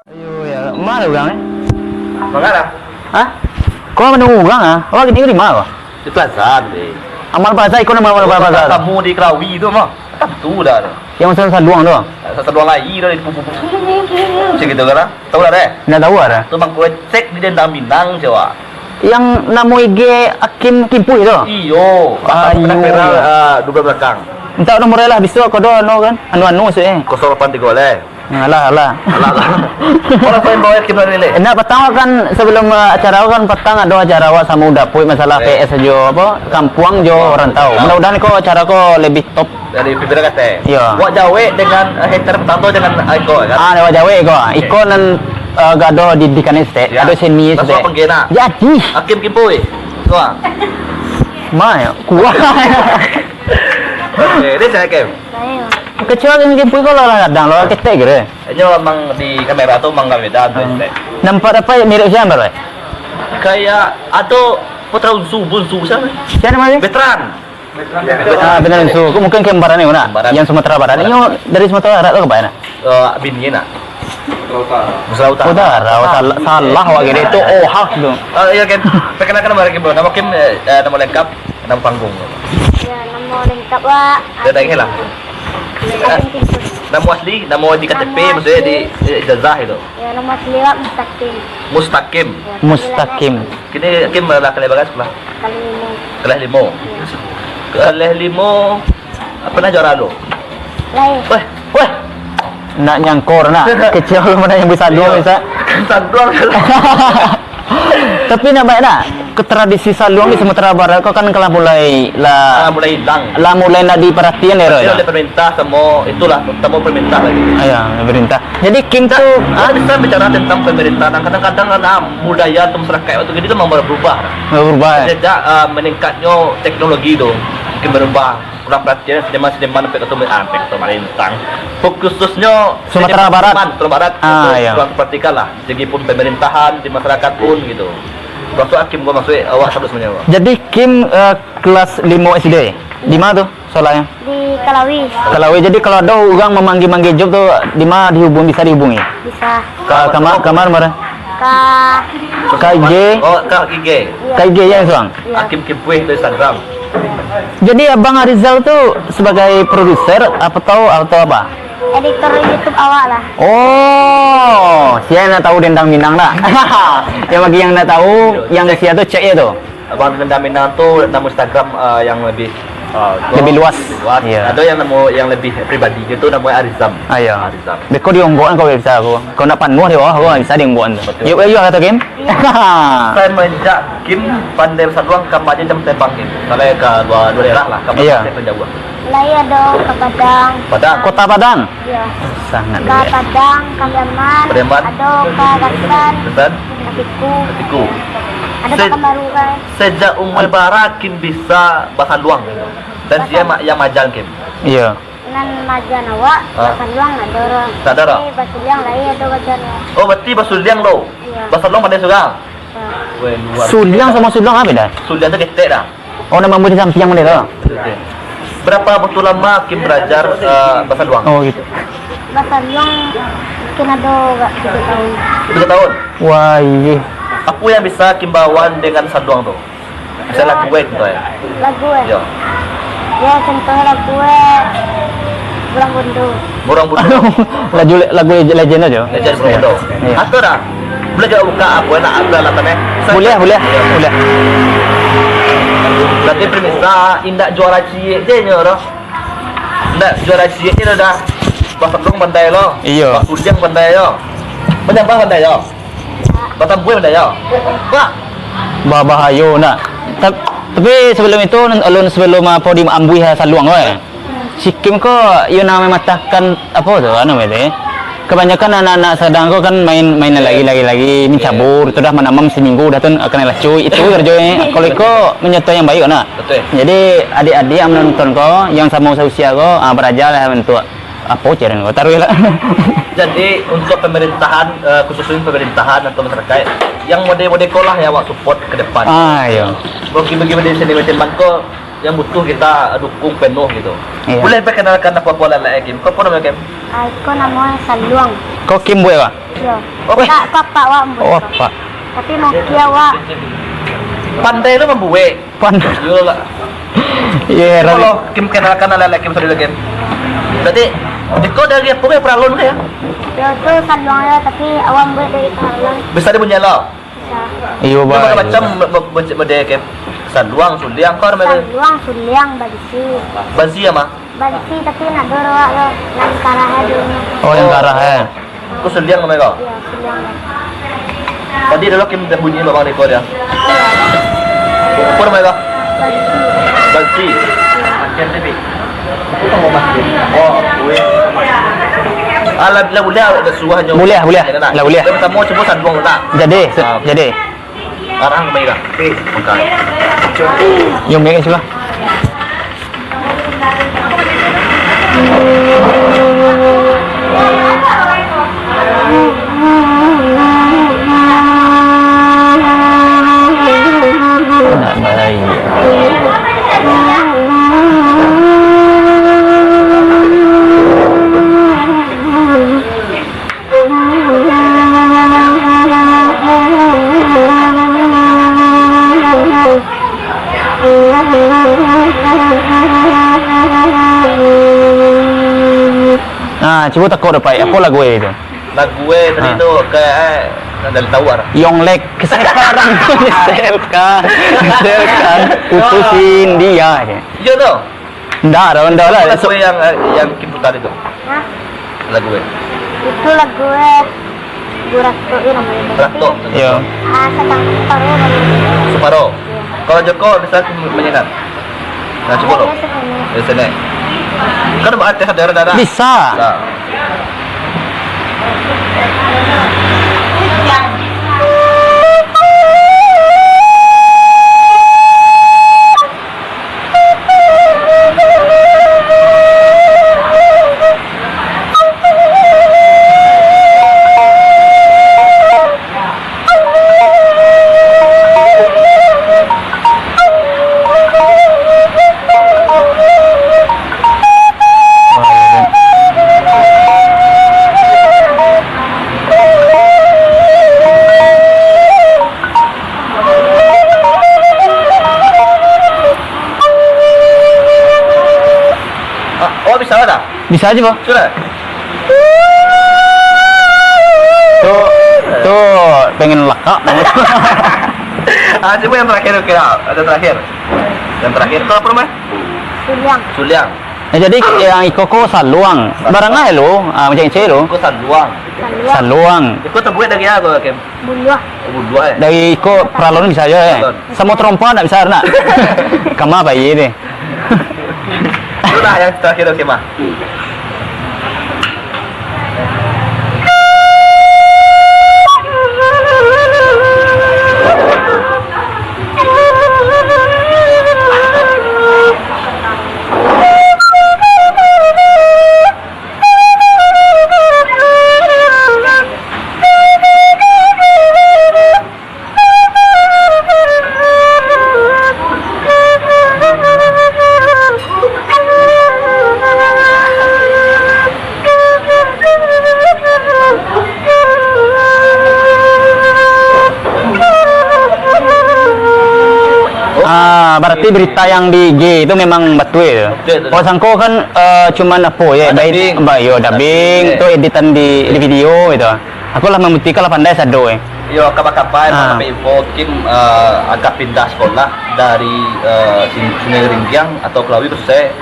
Ayo ya, mana ugang eh? Mana? Hah? Kau menunggu ugang ah? Oh gini di mana? Di plaza deh. Amal bahasa ikut nama amal bahasa. Kamu di Krawi itu mah. Tuh dah. Yang masalah saluang tu. Satu dua lagi dari pupu. Segitu kan? Tahu dah deh. Nggak tahu ada. Tuh mang gue cek di Dendang Minang Jawa. Yang nama IG Akim Kimpu itu. Iyo. Ayo. Dua belakang. Entah nomor lah bisu kau doa no kan? Anu sih. 08 boleh. Alah. Alah. Orang lain bawa kita nilai. Nah, petang kan sebelum acara kan petang ada acara awak sama udah puy masalah PS jo apa kampuang jo orang tahu. Mudah-mudahan kau acara kau lebih top. Dari pimpinan kata. Iya. Wak Jawa dengan hater pertama dengan Iko kan. Lewat Jawa kau. Iko nan gado didikan este. Ya. Ada seni Masuk este. penggena. Jadi. Hakim Kimpui. Tuh. Ma ya, kuat. Oke, ini saya Kim. Kecil kan Kimpu kau lah kadang lo ketek gitu. Ini memang di kamera tuh memang nggak beda tuh. Nampak apa mirip siapa bro? Kayak atau putra bunsu siapa? Siapa namanya? Veteran. Benar itu. Mungkin kembaran ni mana? Kembaran. Yang Sumatera Barat. Ini dari Sumatera Barat tu ke mana? Bini nak. Nusa Utara. Utara. Salah wak gitu. Itu hak tu. Iya Kim. Perkenalkan nama Kim. Nama Kim nama lengkap, nama panggung. Ya, nama lengkap Wak. Dia ini lah. Nama asli, nama di KTP, maksudnya di ijazah itu. Ya, nama asli Wak Mustaqim. Mustaqim. Ya, Mustaqim. Kini Kim lah kali bagas sekolah. Kali ini. Kelas limo. Kelas limo. Apa nak juara lo? Lain. Weh. Nak nyangkor nak. Kecil mana yang bisa dua bisa. Saduang. Tapi nak baik nak. Tradisi saluang di Sumatera Barat kau kan kalau mulai Mulai hilang. mulai nak diperhatian ya Dia Roy. ada perintah sama itulah, temu perintah lagi. Ayah pemerintah. Jadi Kim tu Bisa bicara tentang pemerintahan. Kadang-kadang budaya atau masyarakat itu gitu memang berubah. berubah. Sejak meningkatnya teknologi itu mungkin berubah. Kurang perhatian seniman-seniman sampai ketemu pemerintah. Khususnya Sumatera Barat. Sumatera Barat Ah, itu iya. kurang perhatikan lah. Segi pun pemerintahan di masyarakat pun gitu. Waktu Hakim gua masuk awak satu sebenarnya. Wak. Jadi Kim kelas 5 SD. Di mana tu soalnya? Di Kalawi. Kalau jadi kalau ada orang memanggil job tu di mana bisa dihubungi? Bisa. Kamar mana? KIG. Oh, Kak IG. KIG ya Suang. Iya. Hakim Kimpui itu Instagram. Jadi Abang Arizal tu sebagai produser apa tahu atau apa? Editor YouTube awak lah. Oh, siapa nak tahu Dendang Minang tak? Yang bagi yang nak tahu, yang siapa tu cek ya tu. Abang Dendang Minang tu nama Instagram yang lebih Lebih luas. luas. Iya. Ada yang lebih pribadi gitu namanya Arizam. Ayo. Arizam. Beko dionggoan kau bisa aku. Kau nak panuh dia kau bisa dionggoan. Betul. Yuk kata Kim. Saya menjak Kim pandai saduang kamu aja jam tembak Kim. Kalau ke dua daerah lah kamu Iya. penjauh. Lain ada ke Padang. Padang. Kota Padang. Ya. Sangat Ke dia. Padang, Kaliaman. Kaliaman. Ada ke Gasan, Dan Katiku. Ketiku. Ada Se- ke Baru kan. Sejak umur bara Kim bisa bahasa luang gitu. Dan dia yang majang Kim. Iya. Nan majan awak, bahasa luang ada orang. Tak ada orang? Bahasa luang lain ada bacan. Oh berarti bahasa liang lo. Iya. Bahasa luang pandai juga. Weh luar. Suliang sama Suliang apa beda? Suliang tu ketek dah. Oh nama di samping mana tu? Berapa waktu lama Kim belajar bahasa luang? Oh gitu. Bahasa luang mungkin ada gak 3 tahun. 3 tahun. Wah iya. Apa yang bisa Kim bawan dengan saduang tu? Bisa lagu gue tu ya. Lagu Yo. ya contohnya lagu Bulan Bondo. Burung budu. lagu legend aja. Legend burung budu. Iya. Atau dah. Boleh gak buka apa nak ada lah tameh? Boleh. Berarti premisa indak juara cie je nyo. Indak juara cie ni dah. Bahasa luang pandai lo. Iya. Bahasa Suliang pandai yo. Banyak apa pandai yo? Bahasa Bui pandai yo. Wah. Bahayo nak. Tapi sebelum itu alun sebelum podium ambui saluang we. Si Kim ko yun na may matakan apa tu ano mete. Kebanyakan anak-anak sedang ko kan main lagi mencabur itu dah menamam seminggu dah tu akan lacuy itu kerjanya. Kalau ko menyatu yang baik nak. Betul. Jadi adik-adik yang menonton ko yang sama usia ko beraja lah bentuk apa ceren ko taruh lah. Jadi untuk pemerintahan khususnya pemerintahan atau masyarakat yang mode-mode kolah ya awak support ke depan. Ah iya. Bagi dari sini teman ko yang butuh kita dukung penuh gitu. Iya. Boleh perkenalkan apa-apa lala Kim? Kau nama Kim? Aku namanya Saluang. Kau Kim Boy kah? Yo. Oh, Kak papa wa mbo. Oh apa? Tapi mau kia wa. Pandai lu membuat. Pan. Yo lah. Iya, Kalau Kim kenalkan lala Kim sudah Kim. Berarti kau dari apa ya peralon ya? Yo tuh Saluang ya tapi awam buat dari Saluang. Bisa dia punya lo. Bisa. Iyo ba. Macam benda Kim. Saluang, suliang kau nama Saluang Suliang Badisi. Bansi ya mah. Badisi tapi nak doro wa yo nang karah dulu. Oh yang karah ya. Kau suliang nama kau. Yo Suliang. Tadi dulu Kim dah bunyi babang rekod ya. Apa nama kau? Badisi. Bansi. Makin lebih. Oh, gue. Alah, boleh ada suah jauh. Boleh, boleh. Lah Lah, boleh. Kita mau coba sandung tak? Jadi. Arang mereka. Bukan. Yung may sila. Nak baik. Nah, coba teko dapat apa lagu itu? Lagu gue tadi Ah. tu kayak dari tawar. Yonglek sekarang diselkan putusin dia. Iya tu. Ndak lah. Lagu yang Kim putar itu. Hah? Lagu gue. Itu lagu Burato ini namanya. Burato. Yo. Sedang paruh namanya. Separo. Kalau Joko bisa menyengat. Nah, coba lo. Di sini. Kan ada darah-darah. Bisa. Nah. Oh, bisa ada? Bisa aja, Pak. Sudah. Tuh pengen laka. Ah, coba yang terakhir kira. Ada terakhir. Yang terakhir itu apa namanya? Suliang. Suliang. Nah, jadi yang ikoko saluang. Barang aja lo, macam itu lo. Aku sanduang. Saluang. Saluang. Aku terbuat dari apa, Kim? Buluah. Berdua ya. Dari iko peralon bisa aja ya. Sama trompa enggak bisa nak. Kama bayi deh. Itulah yang terakhir oke mah. Berarti berita yang di G itu memang betul ya. Betul. Kalau sangko kan cuman apa ya, Dubbing. yo dubbing, Iya. itu editan di video itu. Aku lah membuktikan lah pandai sado ya. Yo kapan-kapan Ah. sampai info Kim agak pindah sekolah dari sini Ringgiang atau Kelawi terus saya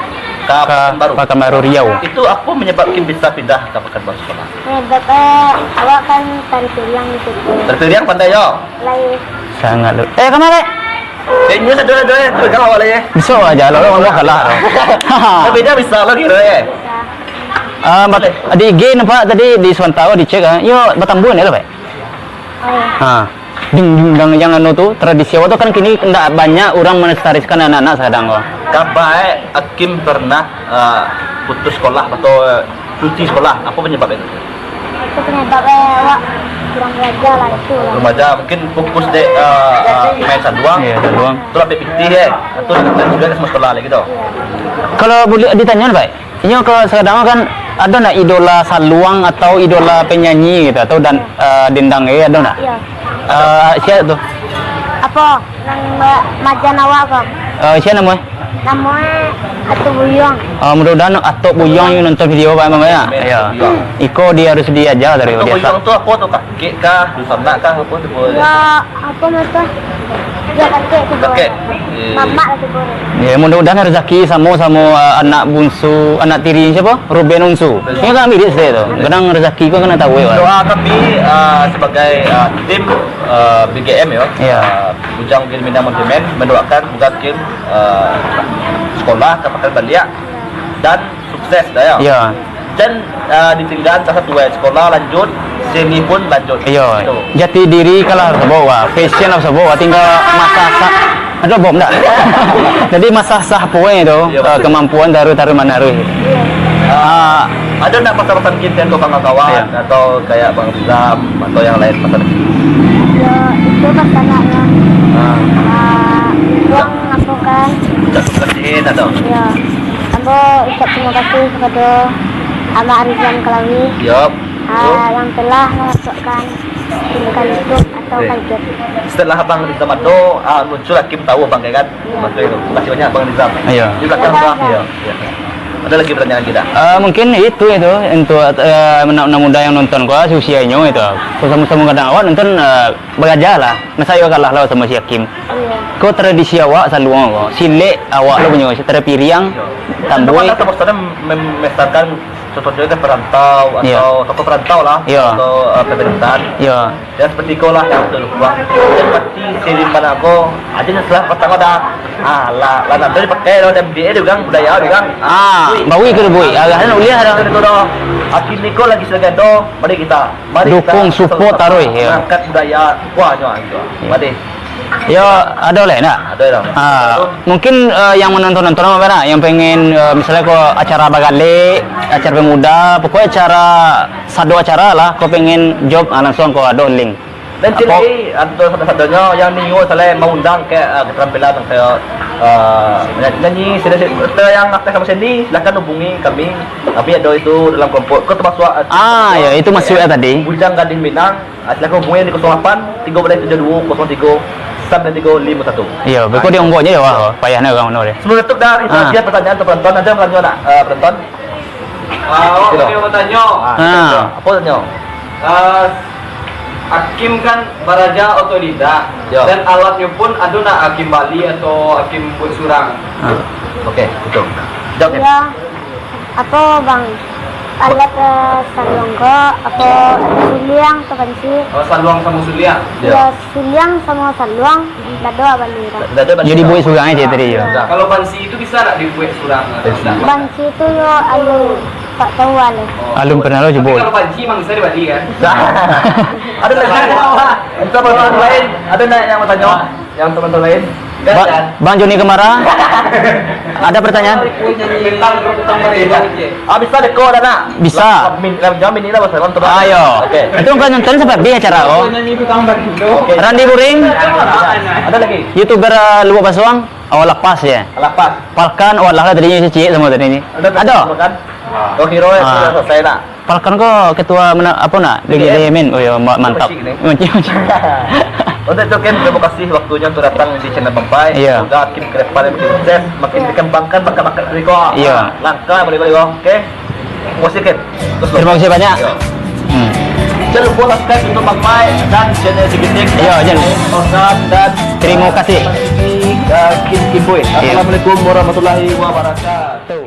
ke Pekanbaru. Pekanbaru Riau. Itu apa menyebabkan bisa pindah ke Pekanbaru sekolah? Bapak awak kan tari suliang itu. Terpilih pandai yo. Lai Sangat lu. Kemana? Ini sudah itu kan awalnya ya. Bisa aja lo ngomong kalah. Tapi dia bisa lo kira ya. bisa. Di G nampak tadi di Swantao dicek kan. Yo Batambuan ya lo, Pak. Oh ya. Ding dang yang anu tuh tradisi awal tuh kan kini tidak banyak orang melestarikan anak-anak sekarang kok. Kapan Akim pernah putus sekolah atau cuti sekolah? Apa penyebabnya itu? Itu penyebabnya awak kurang belajar lah itu lah. Remaja mungkin fokus dek main saluang. Iya, saluang. Itu lebih pitih itu juga semua sekolah lagi gitu. Iya. Kalau boleh ditanya Pak, ini kalau sekarang kan ada nak idola saluang atau idola penyanyi gitu atau dan dendang ada nak? Iya. Siapa tuh? Apa? Nang Majanawa kok. Siapa namanya? Namanya Atu Buyong. Mudah-mudahan Atok Buyong yang nonton video Pak Imam ya. Ya. Iko dia harus diajar dari Itu biasa. buyong tuh apa tuh kakek kah, dusana kah apa tuh boleh? Ya apa macam? Ya kakek tu. Kakek. Mamak lah tu boleh. Ya mudah-mudahan rezeki sama anak bungsu, anak tiri siapa? Ruben Unsu. Ini kan mirip saya tu. Kadang rezeki kau kena tahu ya. Doa kami sebagai tim BGM ya, Iya. Bujang Gilmina Manajemen mendoakan bukan tim sekolah Kabupaten Balia dan sukses dah ya. Ya. Dan ditinggal salah satu sekolah lanjut, seni pun lanjut. Iya. Itu. Jati diri kalah sebuah, fashion lah sebuah, tinggal masa sah. Ada bom tak? Jadi masa sah poin itu Iya, betul. kemampuan taruh mana ruh. Ada nak pasal-pasal kita yang kawan-kawan Iya. atau kayak Bang Rizam atau yang lain pasal Ya itu pasangannya. Yang aku kan. tak kasihin atau Ya. Aku ucap terima kasih kepada Abang Arizan Kalawi Yup. yang telah memasukkan tindakan YouTube atau Oke. kajian. Setelah Abang Rizam ada muncul Hakim tahu Bang kan? Maka itu. Terima kasih banyak Bang Rizam. Iya. Di belakang Bang. Iya. Iya. Ada lagi pertanyaan kita? Mungkin itu untuk anak muda yang nonton gua usianya itu. Sama-sama kadang awak nonton belajar lah. Masa yo kalah lah sama si Hakim. Iya. Kau tradisi awak selalu kau. Silek awak lo punya terpiriang tamboi. Teman-teman maksudnya memestarkan contohnya kan perantau Iya. atau tokoh perantau lah Iya. atau pemerintahan. Ya. Dan seperti kau lah yang sudah lupa. Dan pasti seri mana aku aja setelah pertama dah. Lah nanti dipakai loh MDA juga budaya juga. Bawi ke bui. Agaknya uliah ada. Itu doh. Akin Niko lagi sebagai doh. Mari kita. Dukung, support, taruh, ya. Angkat budaya kuahnya itu. Mari. Ya ada lah nak. Ada dah. Mungkin yang menonton-nonton apa nak? Yang pengen misalnya kau acara bagale, acara pemuda, pokoknya acara satu acara lah. Kau pengen job langsung kau ada link. Dan sini ada satu-satunya yang Nio saya mau undang ke keterampilan kayak nyanyi sila yang aktif sama sini silakan hubungi kami. Kami ada itu dalam kelompok. Kau termasuk Ya itu masuk ya tadi. Bujang Gading Minang. Silakan hubungi di 08 372 03 9351. Iya, betul dia onggoknya ya wah. Payahnya orang mana dia. Sebelum itu dah dia pertanyaan untuk penonton ada pertanyaan nak penonton. Awak tadi mau tanya, Apa tanya? Hakim kan baraja otodidak Ya. dan alatnya pun ada nak hakim Bali atau hakim buat surang. Okey, betul. Jawab. Ya. Apa bang? Alat salonggo, apa suliang atau banci? Saluang sama suliang. Ya suliang sama saluang, lado balira. Jadi buat surangnya dia tadi ya. Kalau bansi itu bisa nak dibuat surang? Banci itu yo alu tak tahu ale. Alum pernah lo Tapi jebol. kalau banci memang bisa di Bali kan? Ada lagi. Untuk teman-teman lain, ada nak yang mau tanya? Yang teman-teman lain? Bang Joni Kemara, ada pertanyaan? Bisa deh kau ada nak? Bisa. Jamin ini lah bahasa nonton. Ayo. Oke. Itu kan nonton seperti acara oh. Oke. Randi Buring, Ada lagi? YouTuber Luwak Basuang, awal lepas ya. Lapas. Falkan awal lah tadinya si Cik semua tadi ini. Ada. Kan? Oh hero ya sudah selesai nak. Falkan kok ketua apa nak? DGM. Oh ya mantap. Kecil ni. Macam. Untuk itu Ken, terima kasih waktunya untuk datang di channel Bampai. Iya. Semoga Kim ke depan makin sukses, makin dikembangkan bakat-bakat dari kau. Iya. Langkah boleh-boleh kau. Oke. Terima kasih Ken. Terima kasih banyak. Iya. Hmm. Jangan lupa subscribe untuk Bampai dan channel Sigitik. Iya, jangan. Osan dan Terima kasih. Kim Boy. Iya. Assalamualaikum warahmatullahi wabarakatuh. Tuh.